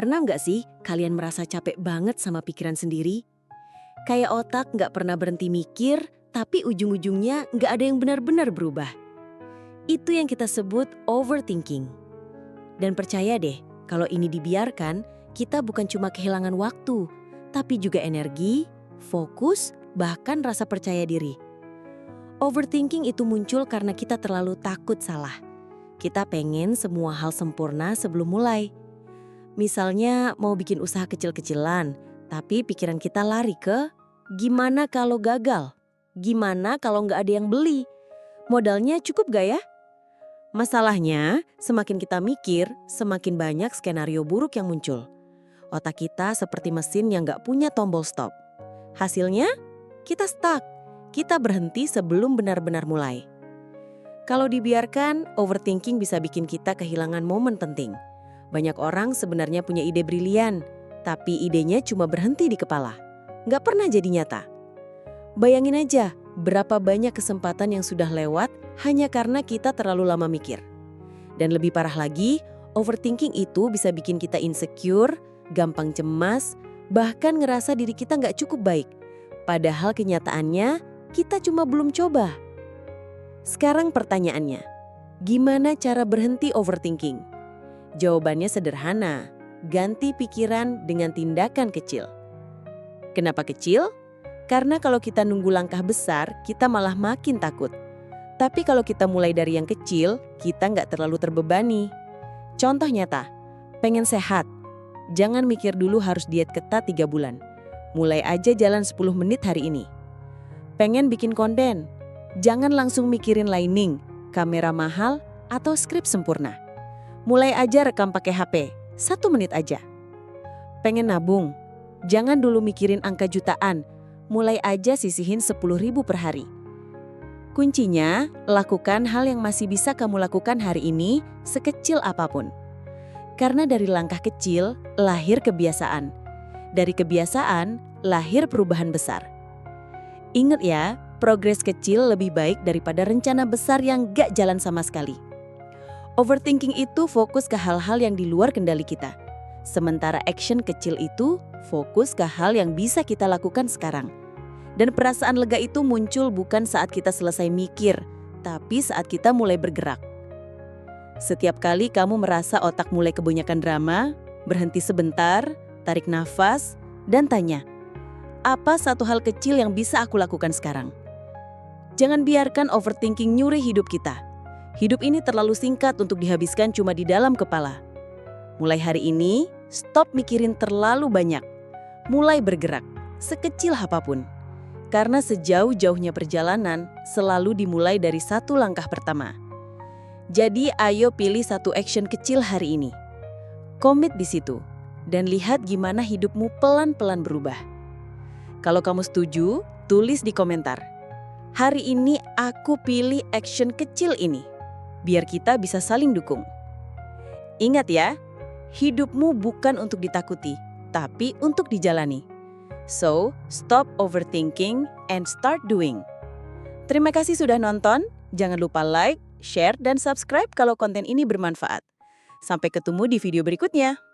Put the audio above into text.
Pernah nggak sih kalian merasa capek banget sama pikiran sendiri? Kayak otak nggak pernah berhenti mikir, tapi ujung-ujungnya nggak ada yang benar-benar berubah. Itu yang kita sebut overthinking. Dan percaya deh, kalau ini dibiarkan, kita bukan cuma kehilangan waktu, tapi juga energi, fokus, bahkan rasa percaya diri. Overthinking itu muncul karena kita terlalu takut salah. Kita pengen semua hal sempurna sebelum mulai. Misalnya mau bikin usaha kecil-kecilan, tapi pikiran kita lari ke gimana kalau gagal? Gimana kalau nggak ada yang beli? Modalnya cukup gak ya? Masalahnya, semakin kita mikir, semakin banyak skenario buruk yang muncul. Otak kita seperti mesin yang nggak punya tombol stop. Hasilnya, kita stuck. Kita berhenti sebelum benar-benar mulai. Kalau dibiarkan, overthinking bisa bikin kita kehilangan momen penting. Banyak orang sebenarnya punya ide brilian, tapi idenya cuma berhenti di kepala. Nggak pernah jadi nyata. Bayangin aja, berapa banyak kesempatan yang sudah lewat hanya karena kita terlalu lama mikir. Dan lebih parah lagi, overthinking itu bisa bikin kita insecure, gampang cemas, bahkan ngerasa diri kita nggak cukup baik. Padahal kenyataannya, kita cuma belum coba. Sekarang pertanyaannya, gimana cara berhenti overthinking? Jawabannya sederhana, ganti pikiran dengan tindakan kecil. Kenapa kecil? Karena kalau kita nunggu langkah besar, kita malah makin takut. Tapi kalau kita mulai dari yang kecil, kita nggak terlalu terbebani. Contoh nyata, pengen sehat. Jangan mikir dulu harus diet ketat 3 bulan. Mulai aja jalan 10 menit hari ini. Pengen bikin konten, jangan langsung mikirin lighting, kamera mahal, atau skrip sempurna. Mulai aja rekam pakai HP, 1 menit aja. Pengen nabung, jangan dulu mikirin angka jutaan, mulai aja sisihin 10.000 per hari. Kuncinya, lakukan hal yang masih bisa kamu lakukan hari ini, sekecil apapun. Karena dari langkah kecil, lahir kebiasaan. Dari kebiasaan, lahir perubahan besar. Ingat ya, progres kecil lebih baik daripada rencana besar yang gak jalan sama sekali. Overthinking itu fokus ke hal-hal yang di luar kendali kita. Sementara action kecil itu fokus ke hal yang bisa kita lakukan sekarang. Dan perasaan lega itu muncul bukan saat kita selesai mikir, tapi saat kita mulai bergerak. Setiap kali kamu merasa otak mulai kebanyakan drama, berhenti sebentar, tarik nafas, dan tanya, apa satu hal kecil yang bisa aku lakukan sekarang? Jangan biarkan overthinking nyuri hidup kita. Hidup ini terlalu singkat untuk dihabiskan cuma di dalam kepala. Mulai hari ini, stop mikirin terlalu banyak. Mulai bergerak, sekecil apapun. Karena sejauh-jauhnya perjalanan selalu dimulai dari satu langkah pertama. Jadi ayo pilih satu action kecil hari ini. Komit di situ dan lihat gimana hidupmu pelan-pelan berubah. Kalau kamu setuju, tulis di komentar. Hari ini aku pilih action kecil ini. Biar kita bisa saling dukung. Ingat ya, hidupmu bukan untuk ditakuti, tapi untuk dijalani. So, stop overthinking and start doing. Terima kasih sudah nonton. Jangan lupa like, share, dan subscribe kalau konten ini bermanfaat. Sampai ketemu di video berikutnya.